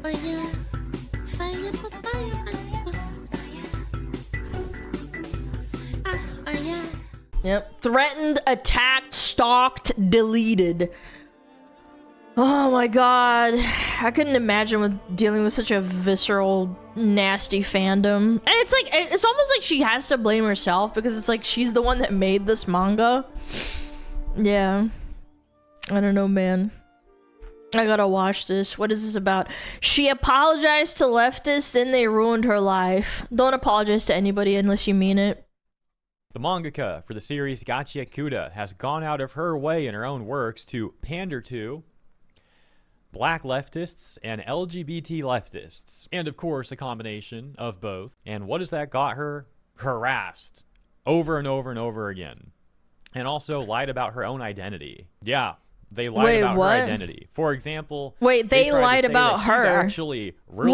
Fire, fire, fire. Yep. Threatened, attacked, stalked, deleted. Oh my god. I couldn't imagine dealing with such a visceral, nasty fandom. And it's like, it's almost like she has to blame herself because it's like she's the one that made this manga. Yeah. I don't know, man. I gotta watch this. What is this about? She apologized to leftists and they ruined her life. Don't apologize to anybody unless you mean it. The mangaka for the series Gachi Akuda has gone out of her way in her own works to pander to black leftists and LGBT leftists. And of course, a combination of both. And what has that got her? Harassed over and over and over again. And also lied about her own identity. Yeah. They lied about her identity. For example, wait, they lied about her. She's actually really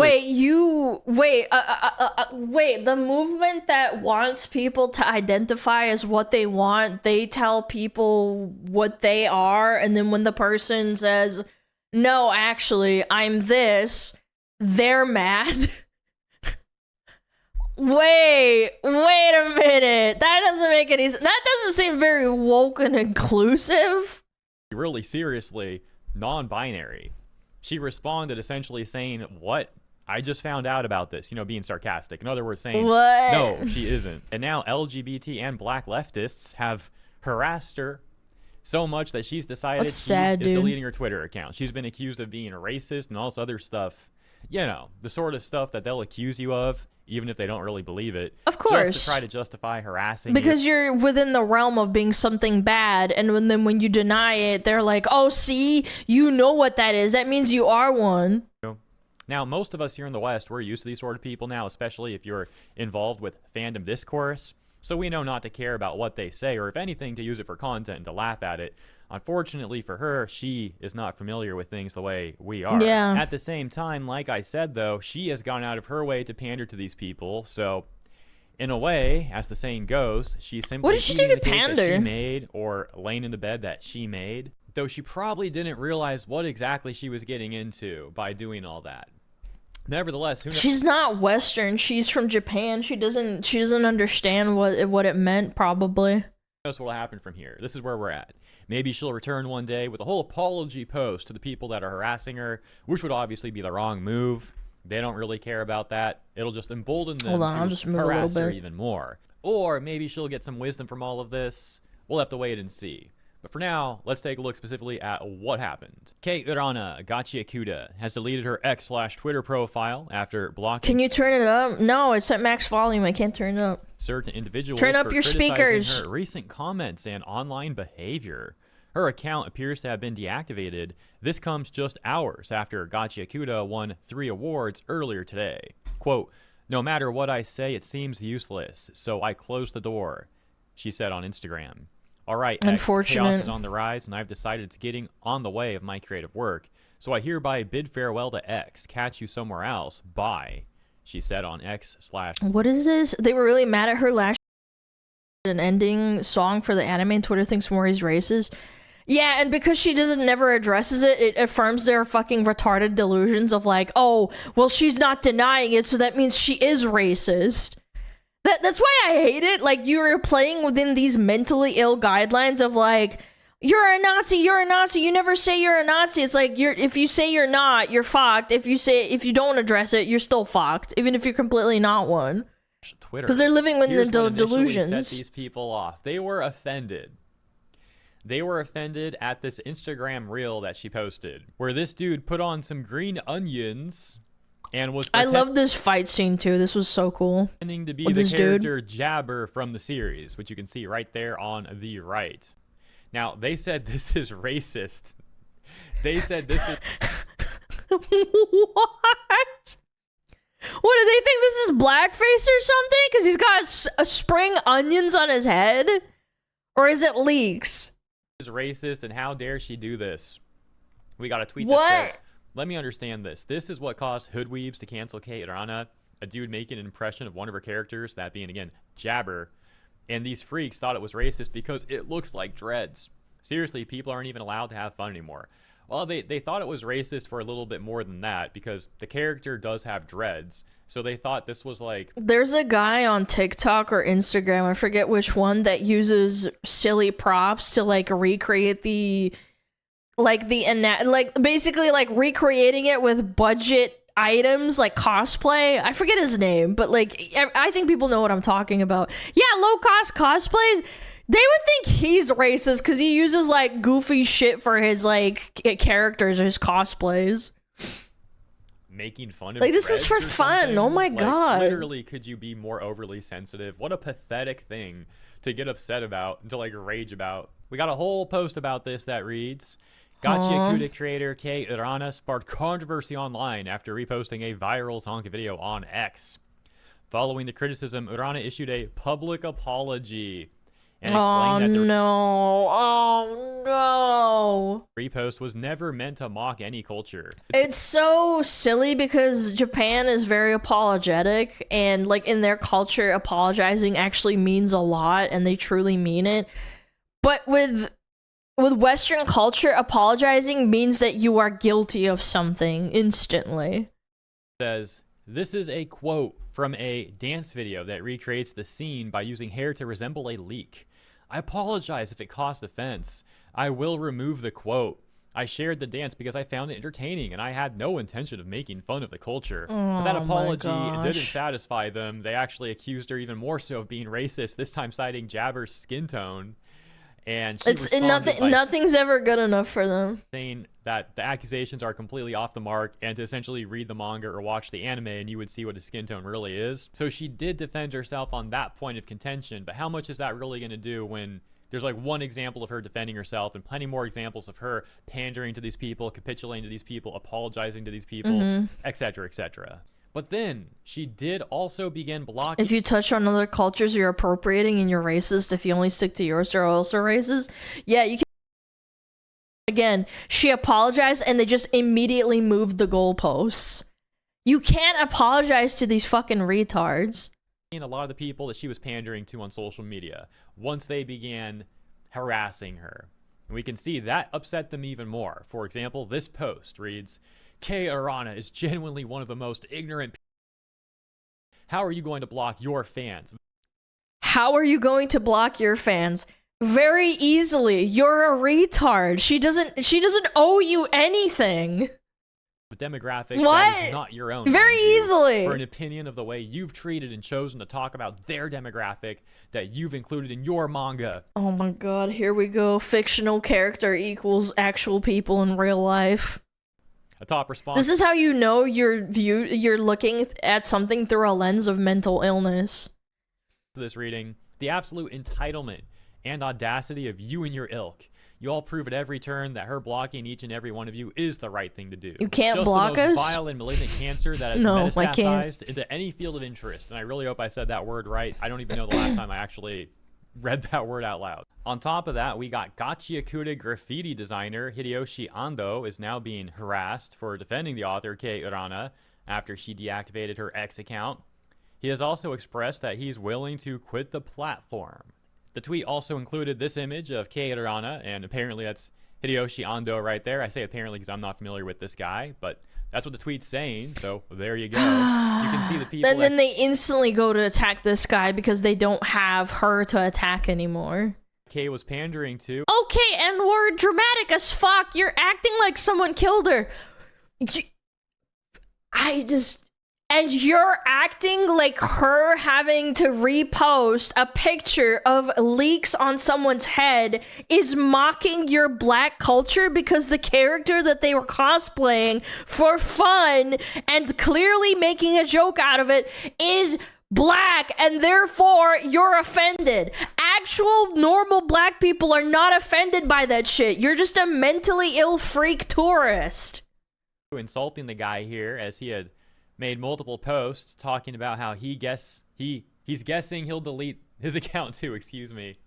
wait, the movement that wants people to identify as what they want, they tell people what they are, and then when the person says, "No, actually, I'm this," they're mad. Wait a minute. That doesn't make any sense. That doesn't seem very woke and inclusive. Really seriously non-binary. She responded essentially saying, "What? I just found out about this," you know, being sarcastic. In other words, saying, what? No, she isn't. And now LGBT and black leftists have harassed her so much that she's decided is deleting her Twitter account. She's been accused of being a racist and all this other stuff. You know, the sort of stuff that they'll accuse you of, even if they don't really believe it. Of course. Just to try to justify harassing because you're within the realm of being something bad, and then when you deny it, they're like, "Oh, see, you know what that is. That means you are one." Now, most of us here in the West, we're used to these sort of people now, especially if you're involved with fandom discourse. So we know not to care about what they say, or if anything, to use it for content and to laugh at it. Unfortunately for her, she is not familiar with things the way we are. Yeah. At the same time, like I said, though, she has gone out of her way to pander to these people. So, in a way, as the saying goes, she's simply what did she do to pander? That she made, or laying in the bed that she made. Though she probably didn't realize what exactly she was getting into by doing all that. Nevertheless, who knows? She's not Western. She's from Japan. She doesn't understand what it meant, probably. Who knows what will happen from here? This is where we're at. Maybe she'll return one day with a whole apology post to the people that are harassing her, which would obviously be the wrong move. They don't really care about that. It'll just embolden them to harass her even more. Or maybe she'll get some wisdom from all of this. We'll have to wait and see. But for now, let's take a look specifically at what happened. Kei Urana Gachi Akuda has deleted her X/Twitter profile after blocking... Can you turn it up? No, it's at max volume. I can't turn it up. ...certain individuals turn up for your speakers. Her recent comments and online behavior. Her account appears to have been deactivated. This comes just hours after Gachi Akuda won 3 awards earlier today. Quote, "No matter what I say, it seems useless, so I closed the door," she said on Instagram. "All right, X, chaos is on the rise, and I've decided it's getting on the way of my creative work. So I hereby bid farewell to X. Catch you somewhere else. Bye," she said on X/. What is this? They were really mad at her last an ending song for the anime, and Twitter thinks Mori's racist. Yeah, and because she never addresses it, it affirms their fucking retarded delusions of like, oh, well, she's not denying it, so that means she is racist. That's why I hate it. Like, you're playing within these mentally ill guidelines of like, you're a Nazi, you never say you're a Nazi. It's like, if you say you're not, you're fucked. If you don't address it, you're still fucked, even if you're completely not one. Twitter. Because they're living within the delusions. Set these people off. They were offended. They were offended at this Instagram reel that she posted, where this dude put on some green onions and was I love this fight scene too. This was so cool. Pretending to be the character Jabber from the series, which you can see right there on the right. Now, they said this is racist. They said this is... What? What, do they think this is blackface or something? Because he's got spring onions on his head? Or is it leeks? Is racist, and how dare she do this? We got a tweet what? that says, "Let me understand this. This is what caused hoodweebs to cancel Kei Urana, a dude making an impression of one of her characters, that being, again, Jabber. And these freaks thought it was racist because it looks like dreads. Seriously, people aren't even allowed to have fun anymore. Well, they thought it was racist for a little bit more than that because the character does have dreads. So they thought this was like... There's a guy on TikTok or Instagram, I forget which one, that uses silly props to like recreate basically like recreating it with budget items like cosplay. I forget his name, but like I think people know what I'm talking about. Yeah, low cost cosplays. They would think he's racist because he uses like goofy shit for his like characters or his cosplays. Making fun of like this is for fun. Something. Oh my like, god. Literally, could you be more overly sensitive? What a pathetic thing to get upset about, to like rage about. We got a whole post about this that reads, Gachiakuda creator Kei Urana sparked controversy online after reposting a viral Zonka video on X. Following the criticism, Urana issued a public apology and explained that the repost was never meant to mock any culture. It's so silly because Japan is very apologetic, and like in their culture, apologizing actually means a lot and they truly mean it. But with Western culture, apologizing means that you are guilty of something instantly. Says, this is a quote from a dance video that recreates the scene by using hair to resemble a leek. I apologize if it caused offense. I will remove the quote. I shared the dance because I found it entertaining and I had no intention of making fun of the culture. But that apology didn't satisfy them. They actually accused her even more so of being racist, this time citing Jabber's skin tone. And nothing's ever good enough for them. Saying that the accusations are completely off the mark and to essentially read the manga or watch the anime and you would see what his skin tone really is. So she did defend herself on that point of contention, but how much is that really going to do when there's like one example of her defending herself and plenty more examples of her pandering to these people, capitulating to these people, apologizing to these people, etc., etc. But then she did also begin blocking. If you touch on other cultures, you're appropriating and you're racist. If you only stick to yours, you're also racist. Yeah, you can. Again, she apologized and they just immediately moved the goalposts. You can't apologize to these fucking retards. A lot of the people that she was pandering to on social media once they began harassing her. And we can see that upset them even more. For example, this post reads, Kei Urana is genuinely one of the most ignorant people. How are you going to block your fans? How are you going to block your fans? Very easily. You're a retard. She doesn't owe you anything. A demographic that is not your own. Very easily. For an opinion of the way you've treated and chosen to talk about their demographic that you've included in your manga. Oh my god, here we go. Fictional character equals actual people in real life. A top response. This is how you know you're looking at something through a lens of mental illness. This reading, the absolute entitlement and audacity of you and your ilk. You all prove at every turn that her blocking each and every one of you is the right thing to do. You can't just block the most us? vile and malignant cancer that has metastasized into any field of interest. And I really hope I said that word right. I don't even know the last time I actually read that word out loud. On top of that, we got Gachiakuda graffiti designer Hideyoshi Ando is now being harassed for defending the author Kei Urana after she deactivated her X account. He has also expressed that he's willing to quit the platform. The tweet also included this image of Kei Urana, and apparently that's Hideyoshi Ando right there. I say apparently because I'm not familiar with this guy, but that's what the tweet's saying, so there you go. You can see the people. And then they instantly go to attack this guy because they don't have her to attack anymore. Kei was pandering to. Okay, and we're dramatic as fuck. You're acting like someone killed her. And you're acting like her having to repost a picture of leaks on someone's head is mocking your black culture because the character that they were cosplaying for fun and clearly making a joke out of it is black, and therefore you're offended. Actual normal black people are not offended by that shit. You're just a mentally ill freak tourist. Insulting the guy here as he had made multiple posts talking about how he's guessing he'll delete his account too, excuse me.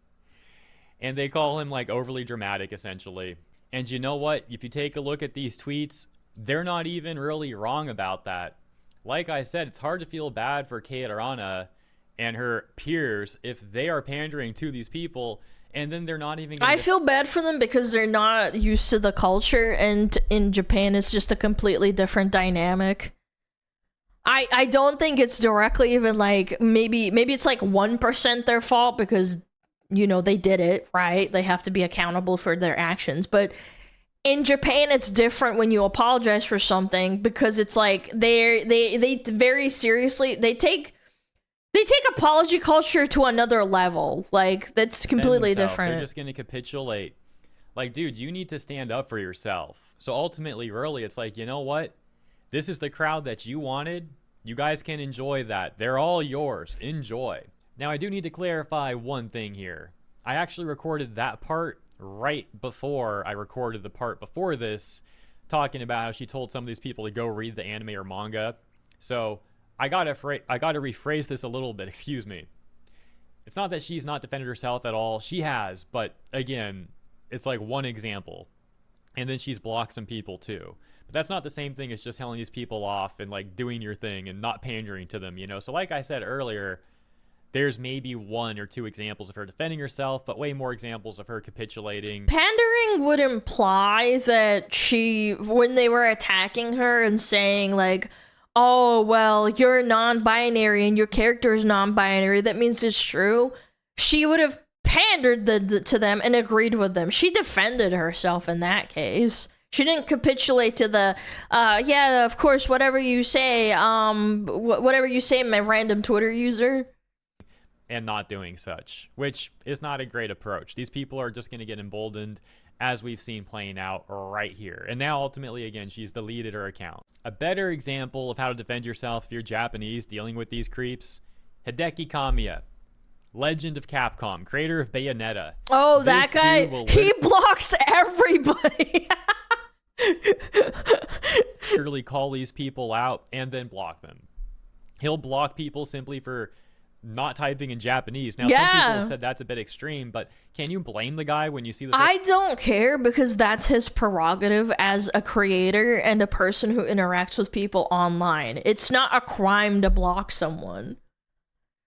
And they call him like overly dramatic essentially. And you know what? If you take a look at these tweets, they're not even really wrong about that. Like I said, it's hard to feel bad for Kei Urana and her peers if they are pandering to these people and then they're not even I feel bad for them because they're not used to the culture, and in Japan it's just a completely different dynamic. I don't think it's directly even like, maybe it's like 1% their fault because, you know, they did it, right? They have to be accountable for their actions. But in Japan, it's different when you apologize for something, because it's like they very seriously, they take apology culture to another level. Like, that's completely different. They're just going to capitulate. Like, dude, you need to stand up for yourself. So ultimately, really, it's like, you know what? This is the crowd that you wanted. You guys can enjoy that. They're all yours. Enjoy. Now, I do need to clarify one thing here. I actually recorded that part right before I recorded the part before this, talking about how she told some of these people to go read the anime or manga. So I gotta rephrase this a little bit. Excuse me. It's not that she's not defended herself at all. She has, but again, it's like one example. And then she's blocked some people too. But that's not the same thing as just telling these people off and like doing your thing and not pandering to them, you know? So like I said earlier, there's maybe 1 or 2 examples of her defending herself, but way more examples of her capitulating. Pandering would imply that when they were attacking her and saying like, oh, well, you're non-binary and your character is non-binary, that means it's true, she would have pandered to them and agreed with them. She defended herself in that case. She didn't capitulate to the, yeah, of course, whatever you say, my random Twitter user. And not doing such, which is not a great approach. These people are just going to get emboldened, as we've seen playing out right here. And now, ultimately, again, she's deleted her account. A better example of how to defend yourself if you're Japanese dealing with these creeps, Hideki Kamiya, legend of Capcom, creator of Bayonetta. Oh, that guy, he blocks everybody. Literally call these people out and then block them. He'll block people simply for not typing in Japanese. Now, some people have said that's a bit extreme, but can you blame the guy when you see this? I don't care, because that's his prerogative as a creator and a person who interacts with people online. It's not a crime to block someone.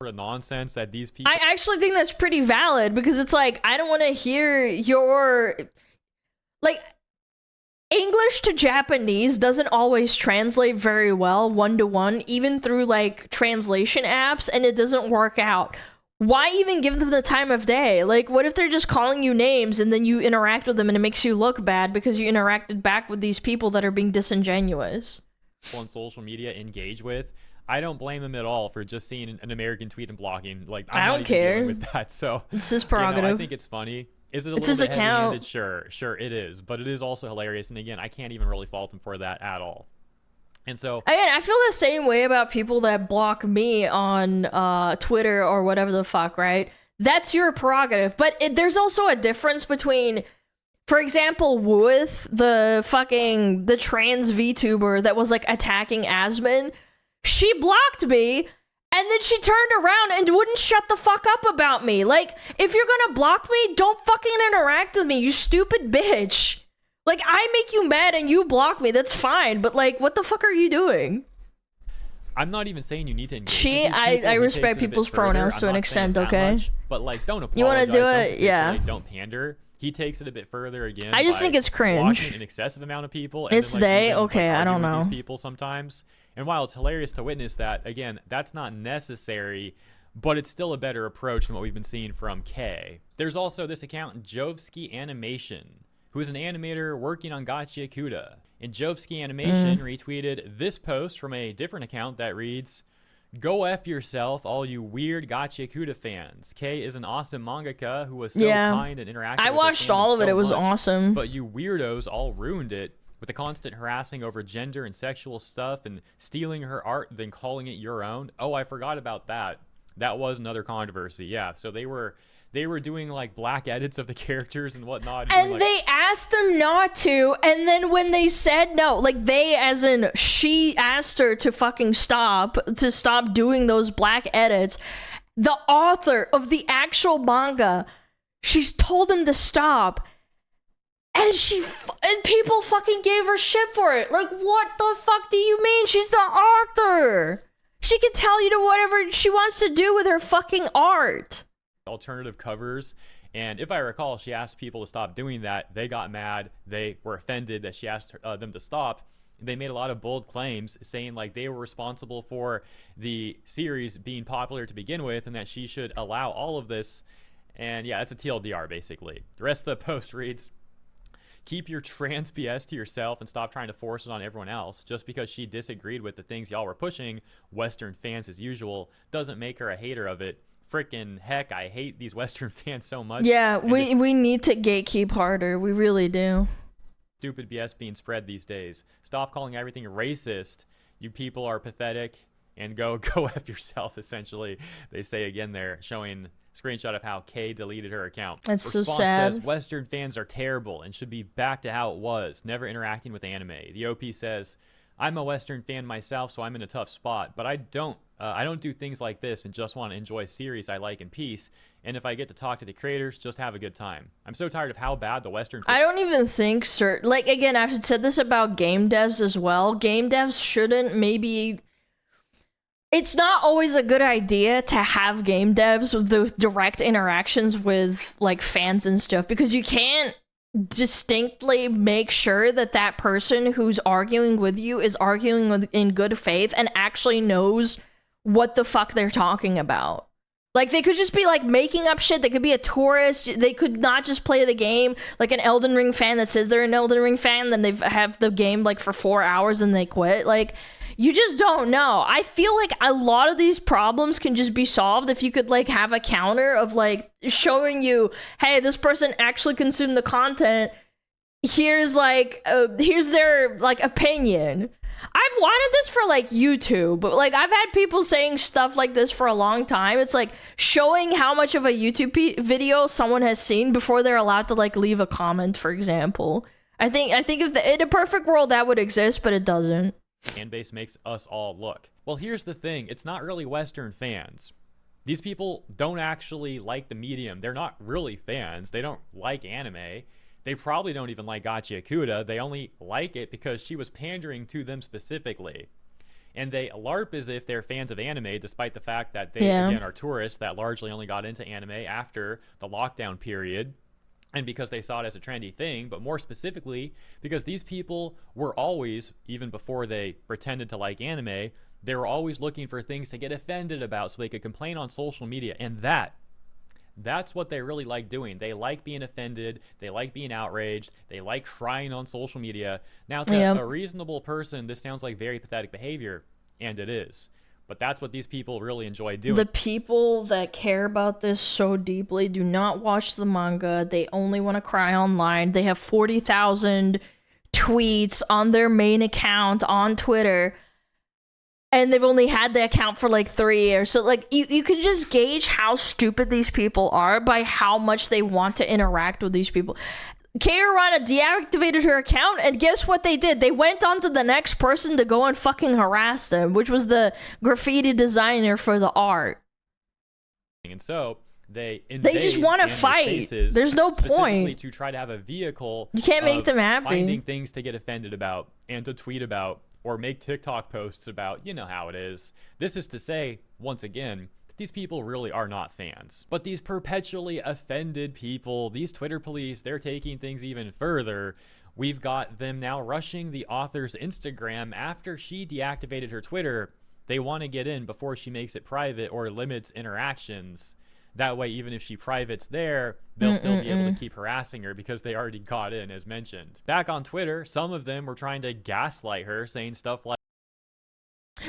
Sort of nonsense that these people... I actually think that's pretty valid, because it's like, I don't want to hear your... Like, English to Japanese doesn't always translate very well one-to-one, even through like translation apps, and it doesn't work out. Why even give them the time of day? Like, what if they're just calling you names and then you interact with them and it makes you look bad because you interacted back with these people that are being disingenuous? On social media engage with, I don't blame him at all for just seeing an American tweet and blocking. Like, I don't care with that. So it's his prerogative. You know, I think it's funny. Is it a little bit heavy-handed? Sure it is, but it is also hilarious. And again, I can't even really fault him for that at all. And so again, I feel the same way about people that block me on Twitter or whatever the fuck, right? That's your prerogative. But there's also a difference between, for example, with the trans VTuber that was like attacking Asmon. She blocked me, and then she turned around and wouldn't shut the fuck up about me. Like, if you're gonna block me, don't fucking interact with me, you stupid bitch. Like, I make you mad and you block me, that's fine, but like, what the fuck are you doing? I'm not even saying you need to engage. I respect people's pronouns to an extent, okay? Much, but like, don't apologize. You wanna do it? Yeah. Like, don't pander. He takes it a bit further again. I just think it's cringe. Blocking an excessive amount of people. And it's then, like, even, okay, I don't know. These people sometimes. And while it's hilarious to witness that, again, that's not necessary, but it's still a better approach than what we've been seeing from Kay. There's also this account, Jovsky Animation, who is an animator working on Gacha Yakuta. And Jovsky Animation retweeted this post from a different account that reads, "Go F yourself, all you weird Gacha Yakuta fans. Kay is an awesome mangaka who was so kind and interactive. I watched all of it. It was awesome. But you weirdos all ruined it with the constant harassing over gender and sexual stuff and stealing her art, then calling it your own." Oh, I forgot about that. That was another controversy. Yeah, so they were doing like black edits of the characters and whatnot. And they asked them not to, and then when they said no, like they as in she asked her to fucking stop doing those black edits, the author of the actual manga, she's told him to stop. And people fucking gave her shit for it. Like, what the fuck do you mean? She's the author. She can tell you to whatever she wants to do with her fucking art. Alternative covers And if I recall, she asked people to stop doing that. They got mad. They were offended that she asked them to stop. They made a lot of bold claims saying like they were responsible for the series being popular to begin with and that she should allow all of this. And yeah, it's a TLDR basically. The rest of the post reads, keep your trans BS to yourself and stop trying to force it on everyone else. Just because she disagreed with the things y'all were pushing, Western fans as usual, doesn't make her a hater of it. Freaking heck, I hate these Western fans so much. Yeah, we need to gatekeep harder. We really do. Stupid BS being spread these days. Stop calling everything racist. You people are pathetic, and go F yourself, essentially. They say again there, showing screenshot of how Kay deleted her account. That's so Response sad. says Western fans are terrible and should be back to how it was, never interacting with anime. The OP says, I'm a Western fan myself, so I'm in a tough spot, but I don't do things like this and just want to enjoy series I like in peace. And if I get to talk to the creators, just have a good time. I'm so tired of how bad the Western... I don't even think like, again, I've said this about game devs as well. Game devs shouldn't maybe... It's not always a good idea to have game devs with direct interactions with like fans and stuff, because you can't distinctly make sure that that person who's arguing with you is arguing in good faith and actually knows what the fuck they're talking about. Like, they could just be like making up shit. They could be a tourist. They could not just play the game. Like an Elden Ring fan that says they're an Elden Ring fan, then they have the game like for 4 hours and they quit. Like, you just don't know. I feel like a lot of these problems can just be solved if you could like have a counter of like showing you, hey, this person actually consumed the content. Here's their like opinion. I've wanted this for like YouTube, but like I've had people saying stuff like this for a long time. It's like showing how much of a YouTube video someone has seen before they're allowed to like leave a comment, for example. I think if in a perfect world that would exist, but it doesn't. Fan base makes us all look. Well, here's the thing. It's not really Western fans. These people don't actually like the medium. They're not really fans. They don't like anime. They probably don't even like Gachi Akuda. They only like it because she was pandering to them specifically. And they LARP as if they're fans of anime, despite the fact that they, again, are tourists that largely only got into anime after the lockdown period. And because they saw it as a trendy thing, but more specifically, because these people were always, even before they pretended to like anime, they were always looking for things to get offended about so they could complain on social media. And that's what they really like doing. They like being offended. They like being outraged. They like crying on social media. Now, to a reasonable person, this sounds like very pathetic behavior, and it is. But that's what these people really enjoy doing. The people that care about this so deeply do not watch the manga. They only want to cry online. They have 40,000 tweets on their main account on Twitter, and they've only had the account for like 3 years. So like you can just gauge how stupid these people are by how much they want to interact with these people. Kairana deactivated her account, and guess what they did? They went on to the next person to go and fucking harass them, which was the graffiti designer for the art. And so they just want to fight. There's no point to try to have a vehicle. You can't make them happy. Finding things to get offended about and to tweet about or make TikTok posts about. You know how it is. This is to say, once again, these people really are not fans. But these perpetually offended people, these Twitter police, they're taking things even further. We've got them now rushing the author's Instagram after she deactivated her Twitter. They want to get in before she makes it private or limits interactions. That way, even if she privates there, they'll still be able to keep harassing her because they already got in, as mentioned. Back on Twitter, some of them were trying to gaslight her, saying stuff like,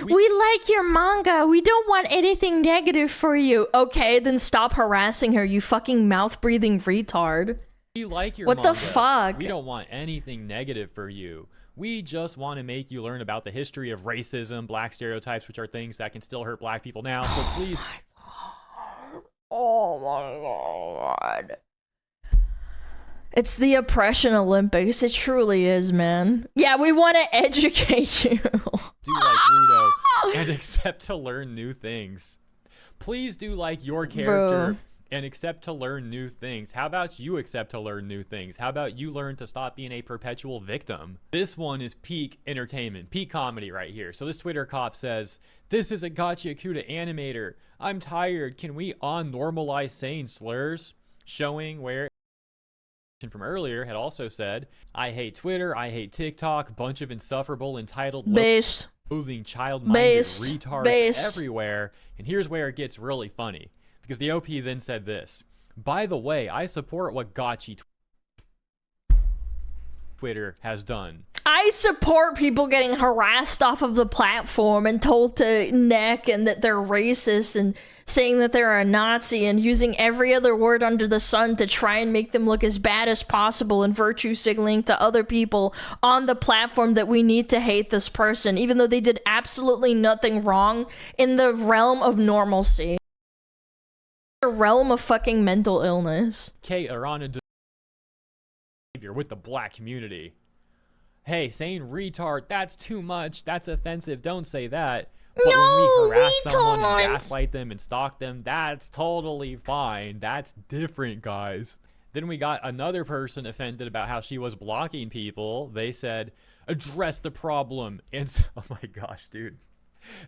we like your manga. We don't want anything negative for you. Okay, then stop harassing her, you fucking mouth-breathing retard. We like your manga. What the fuck? We don't want anything negative for you. We just want to make you learn about the history of racism, black stereotypes, which are things that can still hurt black people now. So please. Oh my god. It's the oppression Olympics. It truly is, man. Yeah, we want to educate you. Do like Rudo and accept to learn new things. Please do like your character and accept to learn new things. How about you accept to learn new things? How about you learn to stop being a perpetual victim? This one is peak entertainment, peak comedy right here. So this Twitter cop says, this is a Gachi Akuda animator. I'm tired. Can we on-normalize saying slurs? showing where from earlier had also said, I hate Twitter, I hate TikTok, bunch of insufferable, entitled, loathing, child-minded retards everywhere. And here's where it gets really funny, because the OP then said this, by the way, I support what Gotchi Twitter has done. I support people getting harassed off of the platform and told to neck and that they're racist and saying that they're a Nazi and using every other word under the sun to try and make them look as bad as possible and virtue signaling to other people on the platform that we need to hate this person, even though they did absolutely nothing wrong in the realm of normalcy. The realm of fucking mental illness. Kate are on a behavior with the black community. Hey, saying retard, that's too much, that's offensive, don't say that. But when we harass someone and gaslight them and stalk them, that's totally fine. That's different, guys. Then we got another person offended about how she was blocking people. They said, address the problem. And so, oh my gosh, dude.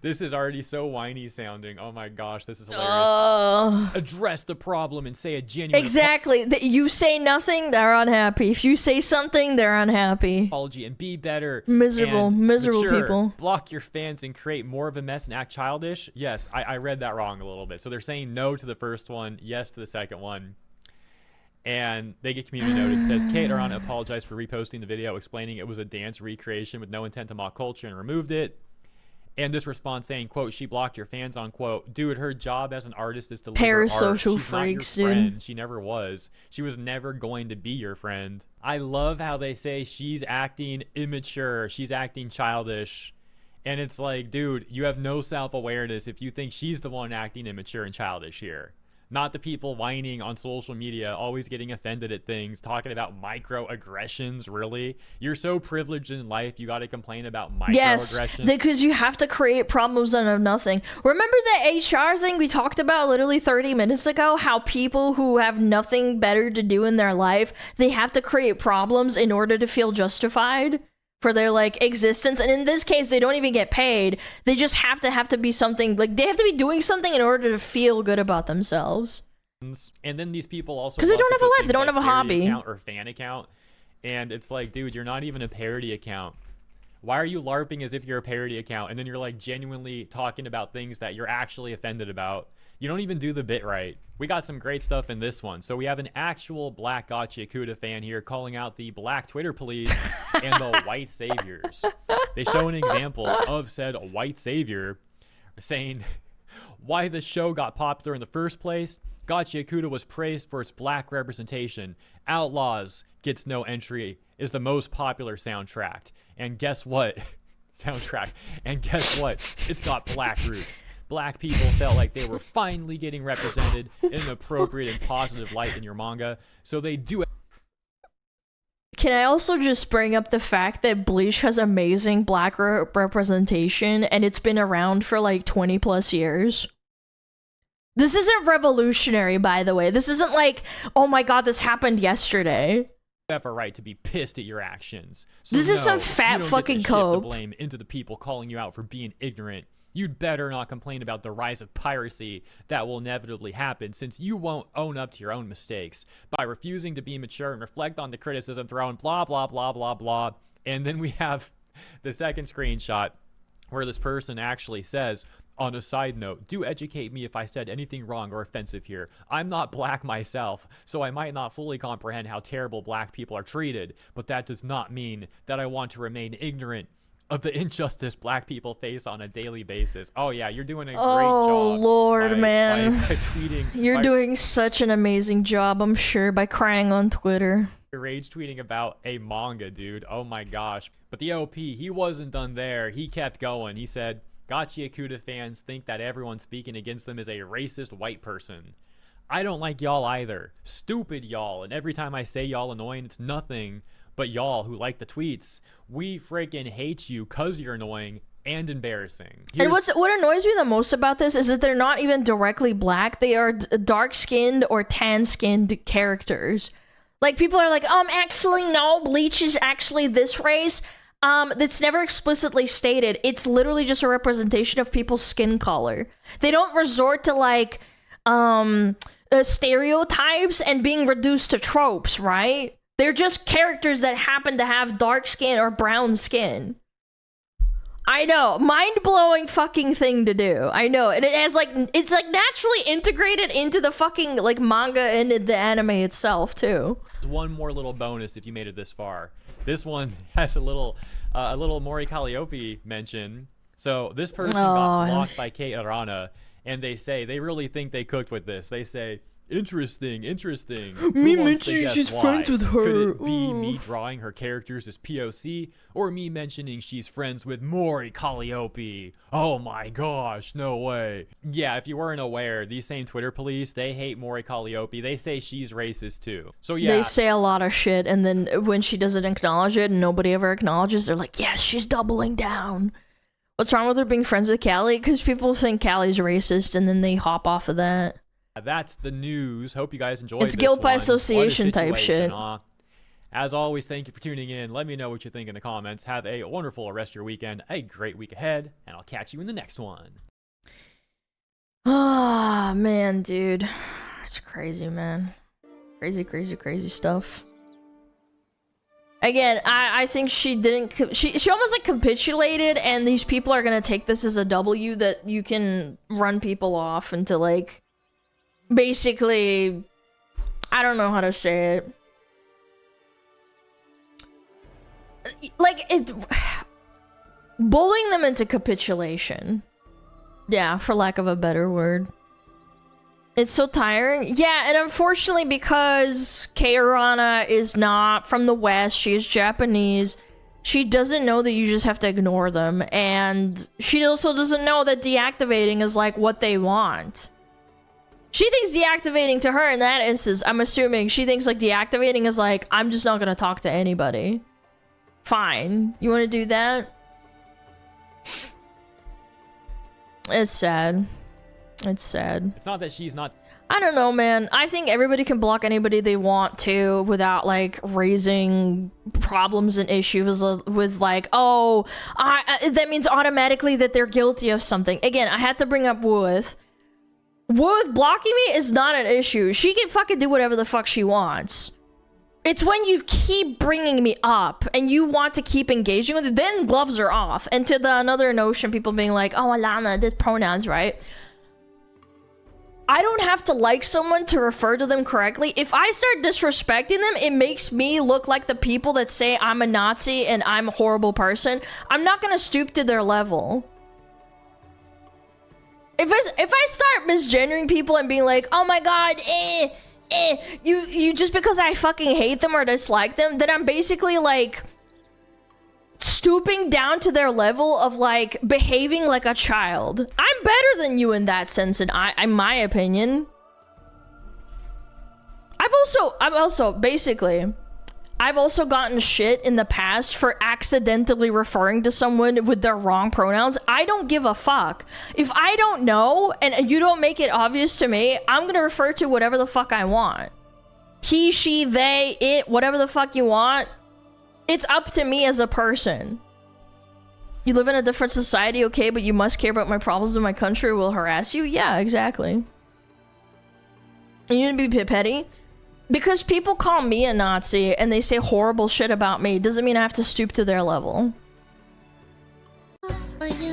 This is already so whiny sounding. Oh my gosh, this is hilarious. Address the problem and say a genuine exactly. You say nothing, they're unhappy. If you say something, they're unhappy. Apology and be better. Miserable mature. People. Block your fans and create more of a mess and act childish. Yes, I read that wrong a little bit. So they're saying no to the first one, yes to the second one. And they get community noted. It says, Kate Aron apologized for reposting the video, explaining it was a dance recreation with no intent to mock culture and removed it. And this response saying, quote, she blocked your fans on, quote, dude, her job as an artist is to deliver art. Parasocial She's freaks, not your friend. dude. She never was. She was never going to be your friend. I love how they say she's acting immature. She's acting childish. And it's like, dude, you have no self-awareness if you think she's the one acting immature and childish here. Not the people whining on social media, always getting offended at things, talking about microaggressions, really? You're so privileged in life, you gotta complain about microaggressions? Yes, because you have to create problems out of nothing. Remember the HR thing we talked about literally 30 minutes ago? How people who have nothing better to do in their life, they have to create problems in order to feel justified for their like existence. And in this case, they don't even get paid. They just have to be something, like they have to be doing something in order to feel good about themselves. And then these people also, because they don't have a life, they don't have a hobby account or fan account, and it's like, dude, you're not even a parody account. Why are you LARPing as if you're a parody account, and then you're like genuinely talking about things that you're actually offended about? You don't even do the bit right. We got some great stuff in this one. So we have an actual Black Gotcha Kuda fan here calling out the Black Twitter police and the white saviors. They show an example of said white savior saying why the show got popular in the first place. Gotcha Kuda was praised for its black representation. Outlaws gets no entry is the most popular soundtrack. And guess what? And guess what? It's got black roots. Black people felt like they were finally getting represented in an appropriate and positive light in your manga, so they do it. Can I also just bring up the fact that Bleach has amazing black representation, and it's been around for like 20 plus years? This isn't revolutionary, by the way. This isn't like, oh my god, this happened yesterday. You have a right to be pissed at your actions. So this is some fat fucking cope. The blame into the people calling you out for being ignorant. You'd better not complain about the rise of piracy that will inevitably happen, since you won't own up to your own mistakes by refusing to be mature and reflect on the criticism thrown, blah, blah, blah, blah, blah. And then we have the second screenshot where this person actually says, on a side note, do educate me if I said anything wrong or offensive here. I'm not black myself, so I might not fully comprehend how terrible black people are treated, but that does not mean that I want to remain ignorant of the injustice black people face on a daily basis. Oh yeah, you're doing a great job. Oh Lord, man. By tweeting. You're doing such an amazing job, I'm sure, by crying on Twitter. Rage tweeting about a manga, dude. Oh my gosh. But the OP, he wasn't done there. He kept going. He said, Gotcha Kuda fans think that everyone speaking against them is a racist white person. I don't like y'all either. Stupid y'all. And every time I say y'all annoying, it's nothing but y'all who like the tweets. We freaking hate you because you're annoying and embarrassing. And what annoys me the most about this is that they're not even directly black. They are dark-skinned or tan-skinned characters. Like, people are like, actually, no, Bleach is actually this race. That's never explicitly stated. It's literally just a representation of people's skin color. They don't resort to, like, stereotypes and being reduced to tropes, right? They're just characters that happen to have dark skin or brown skin. I know, mind-blowing fucking thing to do. I know, and it has like, it's like naturally integrated into the fucking like manga and the anime itself too. One more little bonus if you made it this far. This one has a little Mori Calliope mention. So this person got blocked by Kate Arana, and they really think they cooked with this. They say, interesting. Me mentioning she's friends with her. Could it be me drawing her characters as POC, or me mentioning she's friends with Mori Calliope? Oh my gosh, no way. Yeah, if you weren't aware, these same Twitter police, they hate Mori Calliope. They say she's racist too. So yeah. They say a lot of shit, and then when she doesn't acknowledge it and nobody ever acknowledges, they're like, yes, she's doubling down. What's wrong with her being friends with Callie? Because people think Callie's racist, and then they hop off of that. That's the news. Hope you guys enjoyed. It's guilt by association type shit. As always, thank you for tuning in. Let me know what you think in the comments. Have a wonderful rest of your weekend, a great week ahead, and I'll catch you in the next one. Ah, man, dude. It's crazy, man. Crazy stuff. Again, I think she didn't... She almost, like, capitulated, and these people are gonna take this as a W that you can run people off into, like... Basically... I don't know how to say it. Like, bullying them into capitulation. Yeah, for lack of a better word. It's so tiring. Yeah, and unfortunately, because Kaorana is not from the West, she is Japanese, she doesn't know that you just have to ignore them, and she also doesn't know that deactivating is like what they want. She thinks deactivating to her in that instance, I'm assuming, she thinks like deactivating is like, I'm just not gonna talk to anybody. Fine. You wanna do that? It's sad. It's sad. It's not that she's not... I don't know, man. I think everybody can block anybody they want to without, like, raising problems and issues with, like, oh, that means automatically that they're guilty of something. Again, I had to bring up Wooth. Wooth blocking me is not an issue. She can fucking do whatever the fuck she wants. It's when you keep bringing me up and you want to keep engaging with it, then gloves are off. And to the another notion, people being like, oh, Alana, this pronouns, right? I don't have to like someone to refer to them correctly. If I start disrespecting them, it makes me look like the people that say I'm a Nazi and I'm a horrible person. I'm not gonna stoop to their level. If I start misgendering people and being like, oh my god, you just because I fucking hate them or dislike them, then I'm basically like stooping down to their level of like behaving like a child. I'm better than you in that sense, in my opinion. I've also gotten shit in the past for accidentally referring to someone with their wrong pronouns. I don't give a fuck. If I don't know and you don't make it obvious to me, I'm gonna refer to whatever the fuck I want. He, she, they, it, whatever the fuck you want. It's up to me as a person. You live in a different society, okay, but you must care about my problems in my country or will harass you? Yeah, exactly. And you gonna be petty? Because people call me a Nazi and they say horrible shit about me doesn't mean I have to stoop to their level. Oh, yeah.